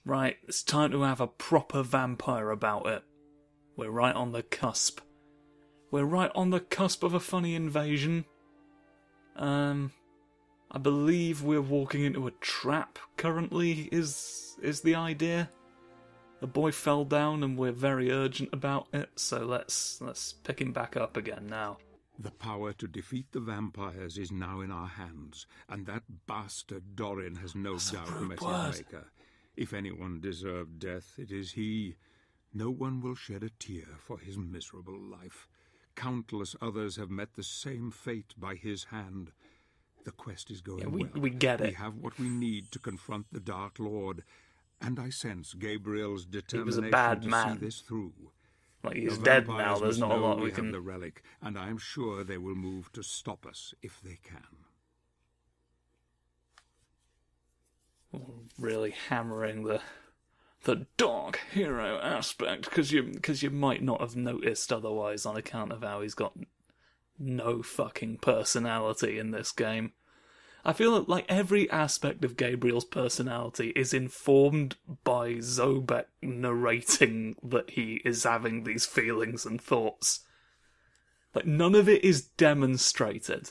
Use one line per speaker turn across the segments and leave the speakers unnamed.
Right, it's time to have a proper vampire about it. We're right on the cusp. We're right on the cusp of a funny invasion. I believe we're walking into a trap currently, is the idea. The boy fell down and we're very urgent about it, so let's pick him back up again now.
The power to defeat the vampires is now in our hands, and that bastard Dorin has no doubt met his maker. If anyone deserved death, it is he. No one will shed a tear for his miserable life. Countless others have met the same fate by his hand. The quest is going well.
We get it.
We have what we need to confront the Dark Lord, and I sense Gabriel's determination
he was a bad
to
man.
see this through.
Like, he's dead now, there's not a lot we can...
have the relic, and I am sure they will move to stop us if they can.
Really hammering the dark hero aspect, because you might not have noticed otherwise on account of how he's got no fucking personality in this game. I feel like every aspect of Gabriel's personality is informed by Zobek narrating that he is having these feelings and thoughts. Like, none of it is demonstrated.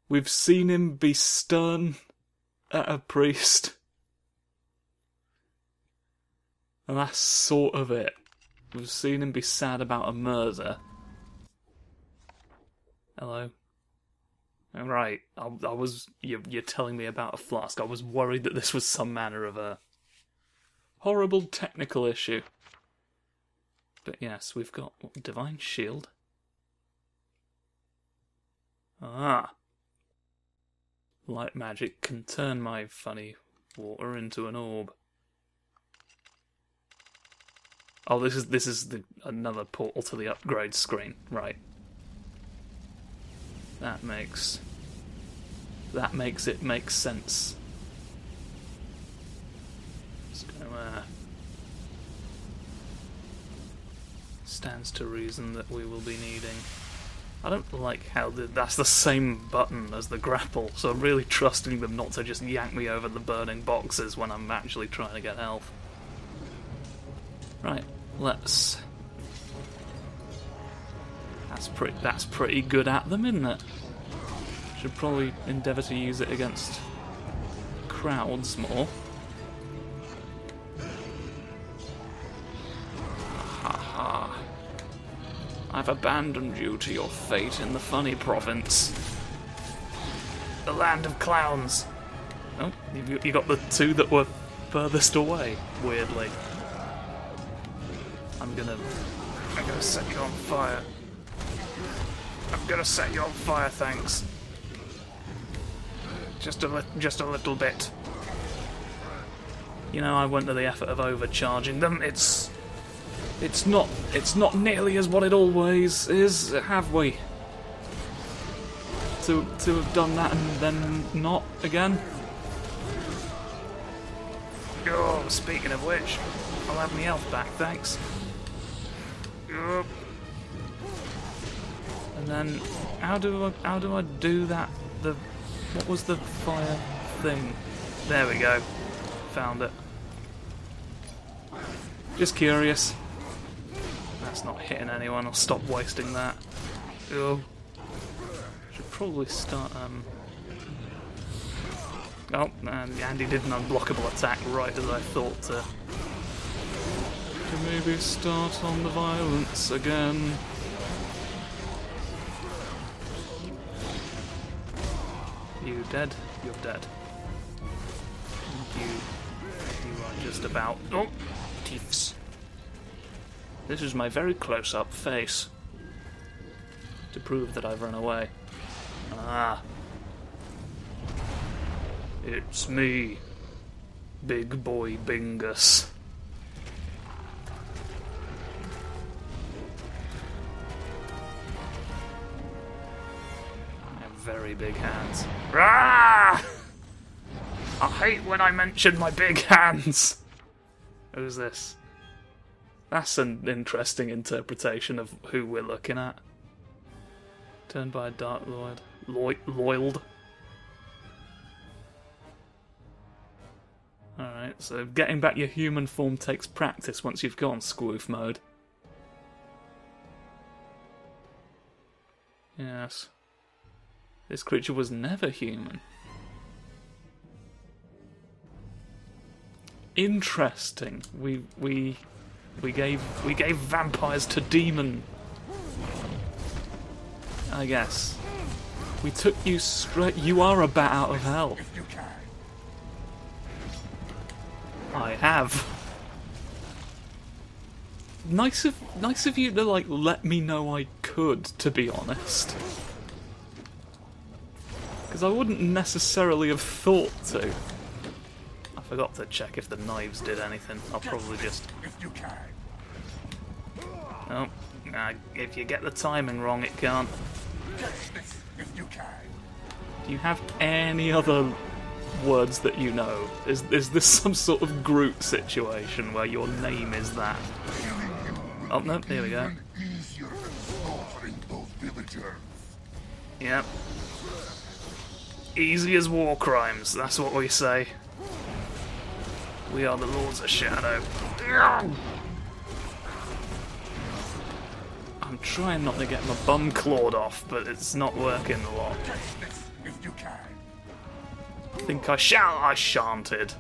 We've seen him be stern at a priest. And that's sort of it. We've seen him be sad about a murder. Hello? Right, you're telling me about a flask. I was worried that this was some manner of a horrible technical issue. But yes, we've got Divine Shield. Ah. Light magic can turn my funny water into an orb. Oh, this is another portal to the upgrade screen, right? That makes it make sense. Let's go there. Stands to reason that we will be needing. I don't like how that's the same button as the grapple, so I'm really trusting them not to just yank me over the burning boxes when I'm actually trying to get health. Right, let's... That's pretty good at them, isn't it? Should probably endeavour to use it against crowds more. Ha ha. I've abandoned you to your fate in the funny province. The land of clowns. Oh, you got the two that were furthest away, weirdly. I'm gonna set you on fire. I'm gonna set you on fire, thanks. Just a little bit. You know, I went to the effort of overcharging them. It's not nearly as what it always is, have we? To have done that and then not again. Oh, speaking of which, I'll have my health back, thanks. Oh. And then, how do I do that? What was the fire thing? There we go. Found it. Just curious. That's not hitting anyone. I'll stop wasting that. Oh. Should probably start. Oh, and Andy did an unblockable attack right as I thought to maybe start on the violence again. You dead? You're dead. You are just about... Oh! Teeths. This is my very close-up face. To prove that I've run away. Ah. It's me. Big boy Bingus. Very big hands. Ah! I hate when I mention my big hands. Who's this? That's an interesting interpretation of who we're looking at. Turned by a Dark Lord. Loyaled. Alright, so getting back your human form takes practice once you've gone squoof mode. Yes. This creature was never human. Interesting. We gave vampires to demon. I guess. We took you straight. You are a bat out of hell. I have. Nice of you to like let me know I could, to be honest. Because I wouldn't necessarily have thought to. I forgot to check if the knives did anything. I'll probably just... Oh, if you get the timing wrong, it can't. Do you have any other words that you know? Is this some sort of Groot situation where your name is that? Oh, no, here we go. Yep. Easy as war crimes, that's what we say. We are the Lords of Shadow. I'm trying not to get my bum clawed off, but it's not working a lot. I think I shanted.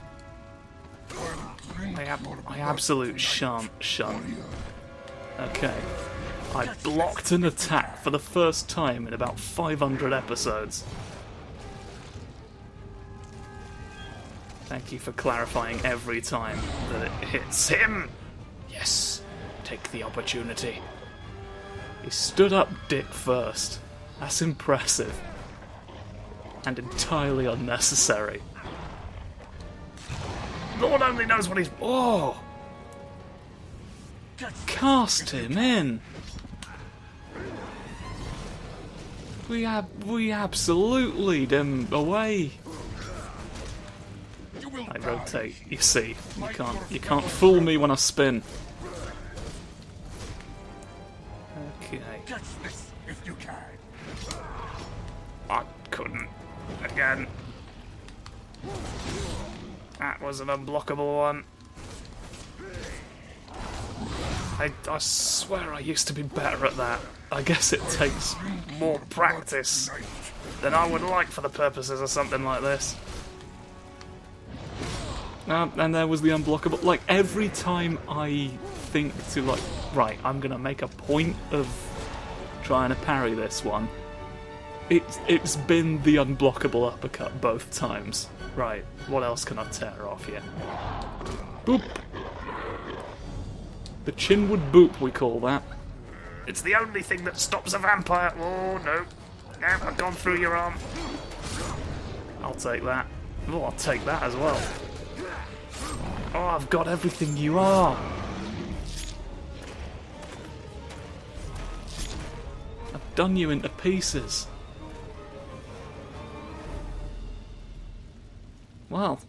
I absolute shunt. Okay. I blocked an attack for the first time in about 500 episodes. Thank you for clarifying every time that it hits him. Yes, take the opportunity. He stood up dick first. That's impressive. And entirely unnecessary. Lord only knows what he's... Oh! Cast him in! We absolutely him away. I rotate, you see. You can't fool me when I spin. Okay. I couldn't. Again. That was an unblockable one. I swear I used to be better at that. I guess it takes more practice than I would like for the purposes of something like this. And there was the unblockable. Like, every time I think to, like, right, I'm gonna make a point of trying to parry this one, it's been the unblockable uppercut both times. Right, what else can I tear off here? Boop! The chinward boop, we call that. It's the only thing that stops a vampire. Oh, no. I've gone through your arm. I'll take that. Oh, I'll take that as well. Oh, I've got everything you are. I've done you into pieces. Well.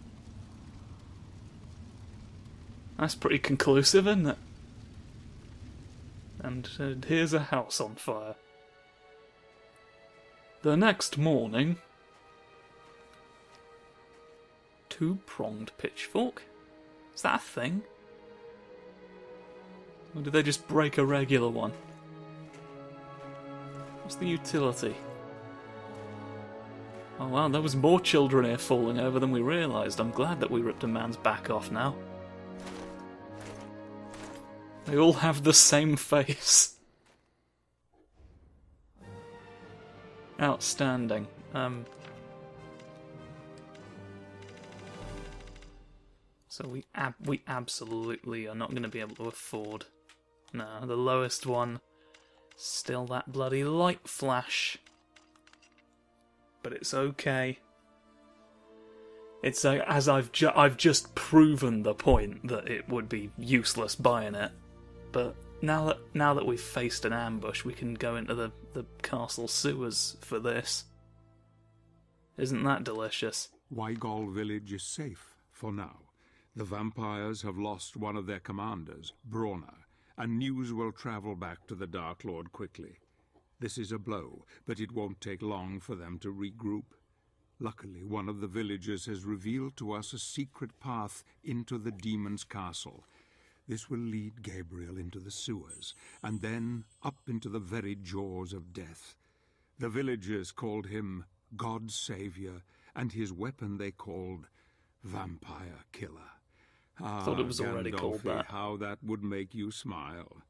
That's pretty conclusive, isn't it? And here's a house on fire. The next morning... Two-pronged pitchfork? Is that a thing? Or did they just break a regular one? What's the utility? Oh wow, there was more children here falling over than we realised. I'm glad that we ripped a man's back off now. They all have the same face. Outstanding. So we absolutely are not going to be able to afford. No, the lowest one, still that bloody light flash. But it's okay. It's as I've just proven the point that it would be useless buying it. But now that we've faced an ambush, we can go into the castle sewers for this. Isn't that delicious?
Wygol village is safe for now. The vampires have lost one of their commanders, Brawner, and news will travel back to the Dark Lord quickly. This is a blow, but it won't take long for them to regroup. Luckily, one of the villagers has revealed to us a secret path into the demon's castle. This will lead Gabriel into the sewers, and then up into the very jaws of death. The villagers called him God's Savior, and his weapon they called Vampire Killer.
I thought it was already called that.
How that would make you smile.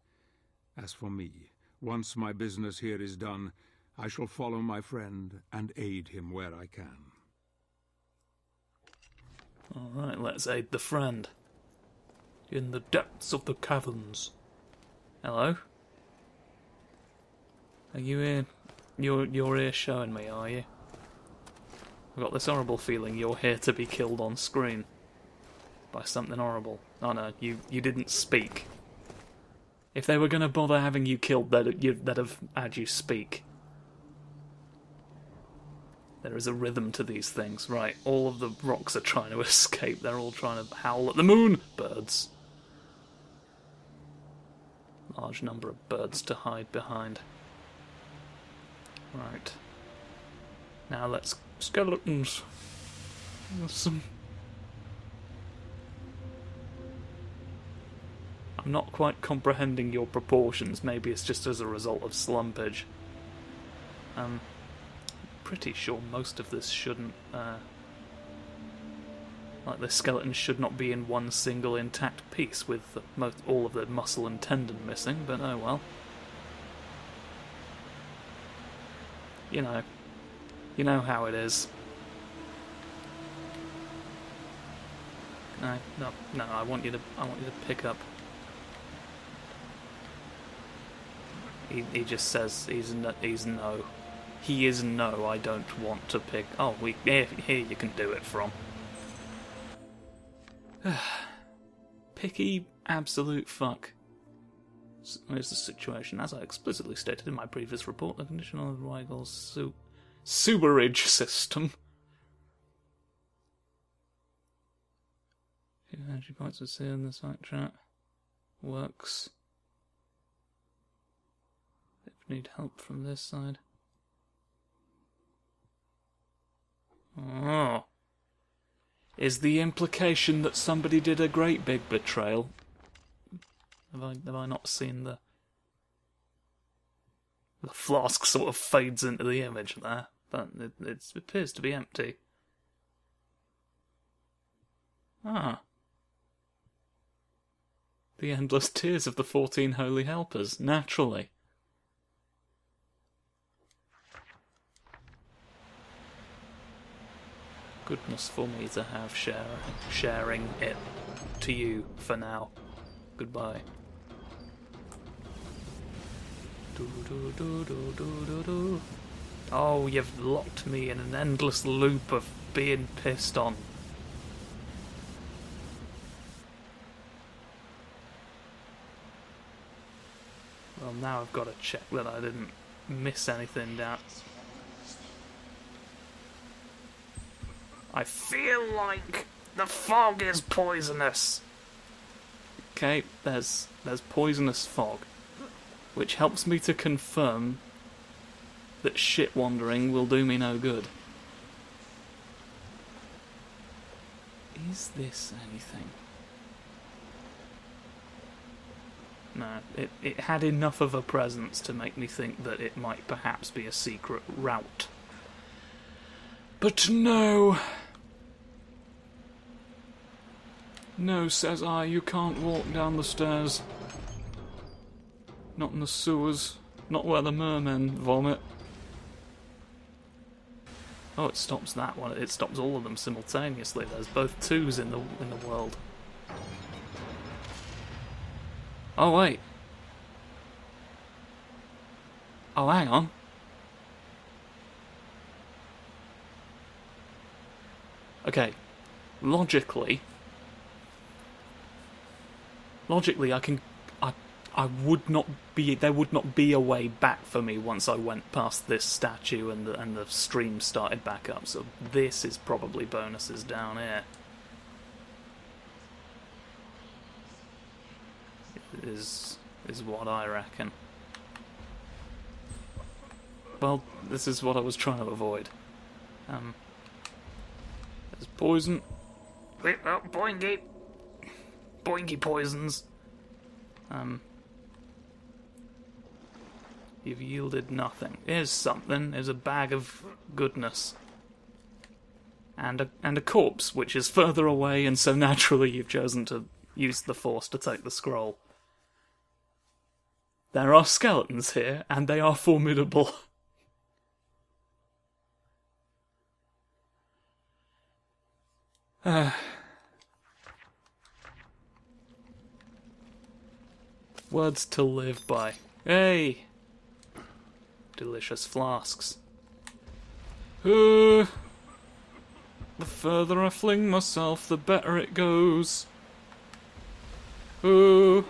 As for me, once my business here is done, I shall follow my friend and aid him where I can.
All right, let's aid the friend. In the depths of the caverns. Hello? Are you here? You're here showing me, are you? I've got this horrible feeling you're here to be killed on screen. By something horrible. Oh no, you didn't speak. If they were going to bother having you killed, they'd have had you speak. There is a rhythm to these things. Right, all of the rocks are trying to escape. They're all trying to howl at the moon. Birds. Large number of birds to hide behind. Right. Now let's... Skeletons. There's some... I'm not quite comprehending your proportions. Maybe it's just as a result of slumpage. Pretty sure most of this shouldn't, like the skeleton should not be in one single intact piece with all of the muscle and tendon missing, but oh well. You know how it is. No, I want you to pick up. He just says he's no. He is no, I don't want to pick... Oh, here you can do it from. Picky absolute fuck. Here's the situation. As I explicitly stated in my previous report, the condition of the Weigel's sewerage system... Energy points are seen in the site chat. Works. If need help from this side... Oh. Is the implication that somebody did a great big betrayal? Have I not seen the flask sort of fades into the image there, but it appears to be empty. Ah. The endless tears of the 14 holy helpers, naturally. Goodness for me to have sharing it to you for now. Goodbye. Oh, you've locked me in an endless loop of being pissed on. Well, now I've got to check that I didn't miss anything down. I feel like the fog is poisonous. Okay, there's poisonous fog, which helps me to confirm that shit wandering will do me no good. Is this anything? No, it had enough of a presence to make me think that it might perhaps be a secret route. But no! No, says I, you can't walk down the stairs. Not in the sewers. Not where the mermen vomit. Oh, it stops that one. It stops all of them simultaneously. There's both twos in the world. Oh, wait. Oh, hang on. Okay, logically, I would not be. There would not be a way back for me once I went past this statue and the stream started back up. So this is probably bonuses down here. Is what I reckon. Well, this is what I was trying to avoid. Poison. Wait, oh, boingy. Boingy poisons. You've yielded nothing. Here's something. Here's a bag of goodness. And a corpse, which is further away, and so naturally you've chosen to use the Force to take the scroll. There are skeletons here, and they are formidable. Words to live by. Hey! Delicious flasks. The further I fling myself, the better it goes. And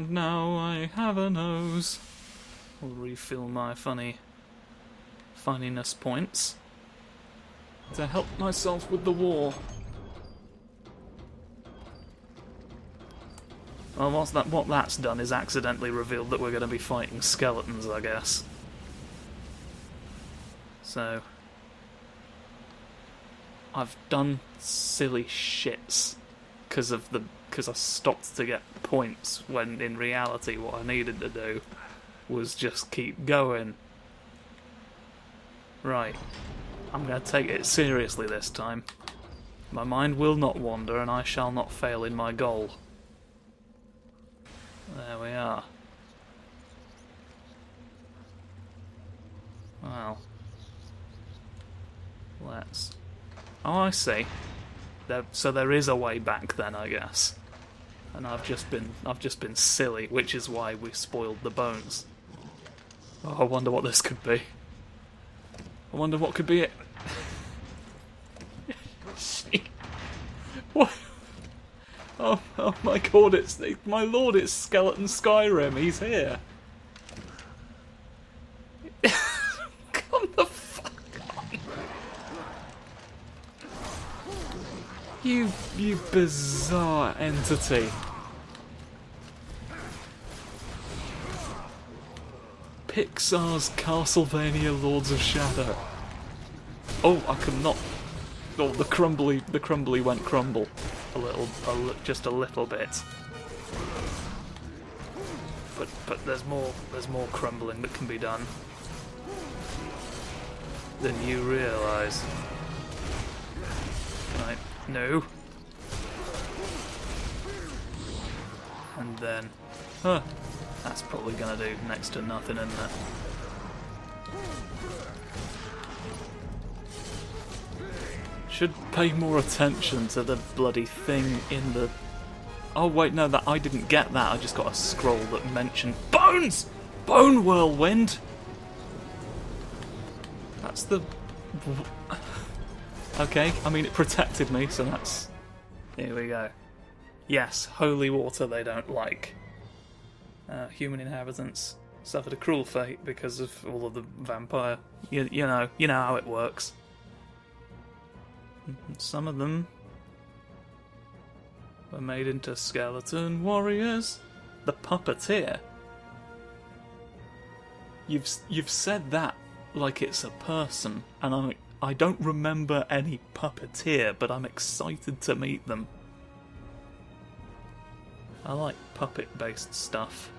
now I have a nose. I'll refill my funniness points to help myself with the war. Well, what that's done is accidentally revealed that we're going to be fighting skeletons, I guess. So, I've done silly shits because I stopped to get points when in reality what I needed to do was just keep going. Right, I'm going to take it seriously this time. My mind will not wander and I shall not fail in my goal. There we are. Well, let's... Oh, I see. So there is a way back then, I guess. And I've just been silly, which is why we spoiled the bones. Oh, I wonder what this could be. I wonder what could be it. What? Oh my god, my lord, it's Skeleton Skyrim, he's here. Come the fuck on. You bizarre entity. Pixar's Castlevania Lords of Shadow. Oh, I could not. Oh, the crumbly went crumble. Just a little bit. But there's more crumbling that can be done than you realise. Right, no. And then, that's probably gonna do next to nothing, isn't it? Should pay more attention to the bloody thing in the... Oh wait, no, that I didn't get that. I just got a scroll that mentioned bones! Bone whirlwind! That's the... Okay, I mean it protected me, so that's... Here we go. Yes, holy water they don't like. Human inhabitants suffered a cruel fate because of all of the vampire... You know how it works. Some of them were made into skeleton warriors. The puppeteer. You've said that like it's a person, and I don't remember any puppeteer, but I'm excited to meet them. I like puppet-based stuff.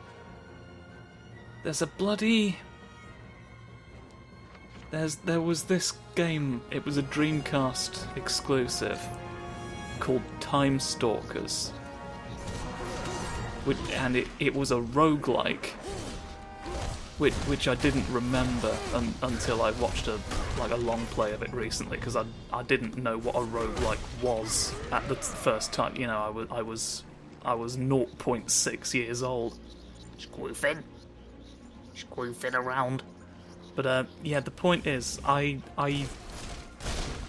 There's a bloody... There was this game, it was a Dreamcast exclusive, called Time Stalkers. And it was a roguelike, which I didn't remember until I watched a long play of it recently, because I didn't know what a roguelike was at the first time. You know, I was 0.6 years old. Squoofing around. But yeah, the point is, I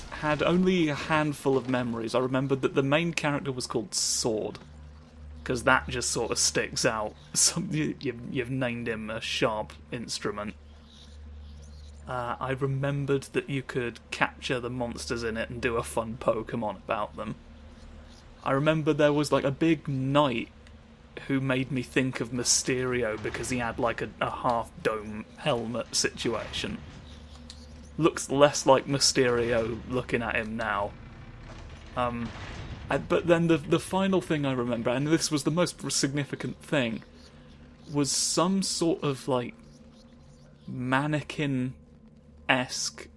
had only a handful of memories. I remembered that the main character was called Sword, because that just sort of sticks out. You've named him a sharp instrument. I remembered that you could capture the monsters in it and do a fun Pokemon about them. I remember there was like a big knight who made me think of Mysterio because he had like a half-dome helmet situation. looks less like Mysterio looking at him now. But then the final thing I remember, and this was the most significant thing, was some sort of like mannequin-esque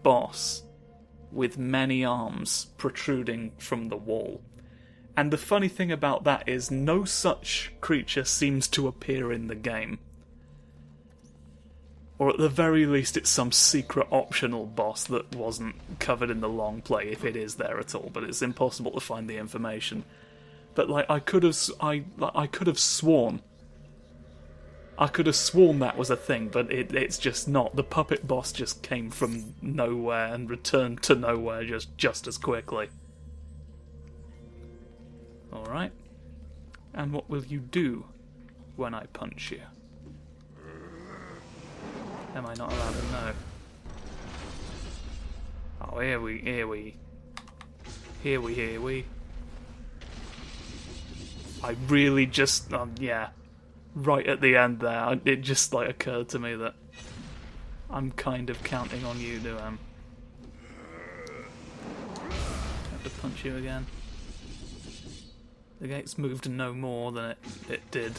boss with many arms protruding from the wall. And the funny thing about that is no such creature seems to appear in the game. Or at the very least it's some secret optional boss that wasn't covered in the long play, if it is there at all, but it's impossible to find the information. But like I could have sworn that was a thing, but it's just not. The puppet boss just came from nowhere and returned to nowhere just as quickly. Alright. And what will you do when I punch you? Am I not allowed to know? Oh, here we. I really just, yeah. Right at the end there, it just like occurred to me that I'm kind of counting on you to have to punch you again. The gate's moved no more than it did.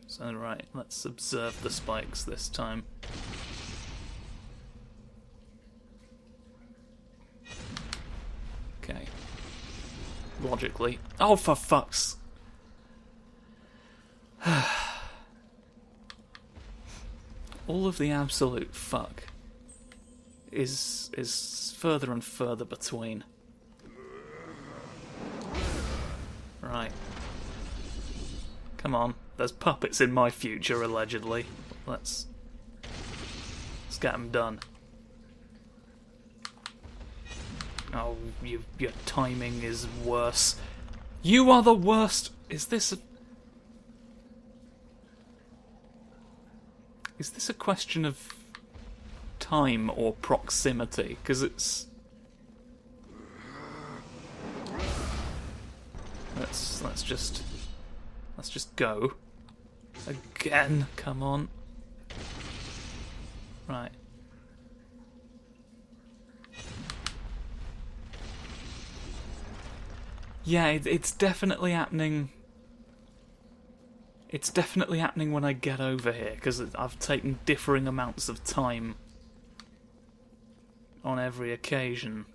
So right, let's observe the spikes this time. Okay. Logically. Oh, for fuck's... All of the absolute fuck is further and further between. Right. Come on. There's puppets in my future, allegedly. Let's get them done. Oh, your timing is worse. You are the worst. Is this a question of time or proximity? Because it's... Let's just go. Again, come on. Right. Yeah, it's definitely happening. It's definitely happening when I get over here, because I've taken differing amounts of time on every occasion.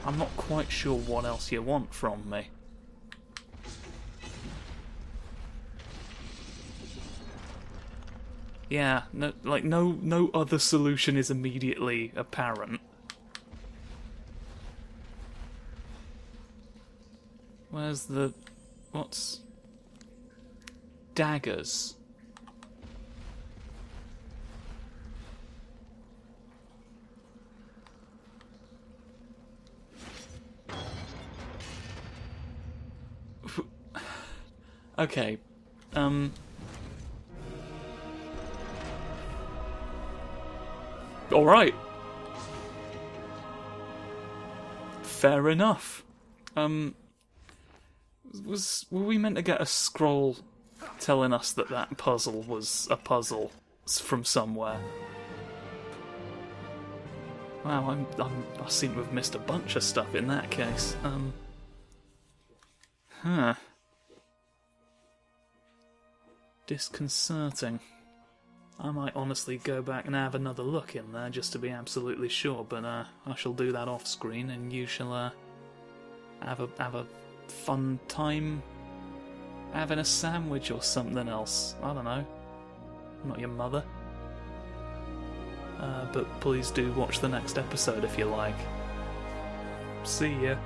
I'm not quite sure what else you want from me. Yeah, no other solution is immediately apparent. Where's the... what's... daggers? Okay, alright. Fair enough. Were we meant to get a scroll telling us that puzzle was a puzzle from somewhere? Wow, I seem to have missed a bunch of stuff in that case. Huh. Disconcerting. I might honestly go back and have another look in there just to be absolutely sure, but I shall do that off screen, and you shall have a fun time having a sandwich or something else. I don't know. I'm not your mother. But please do watch the next episode if you like. See ya.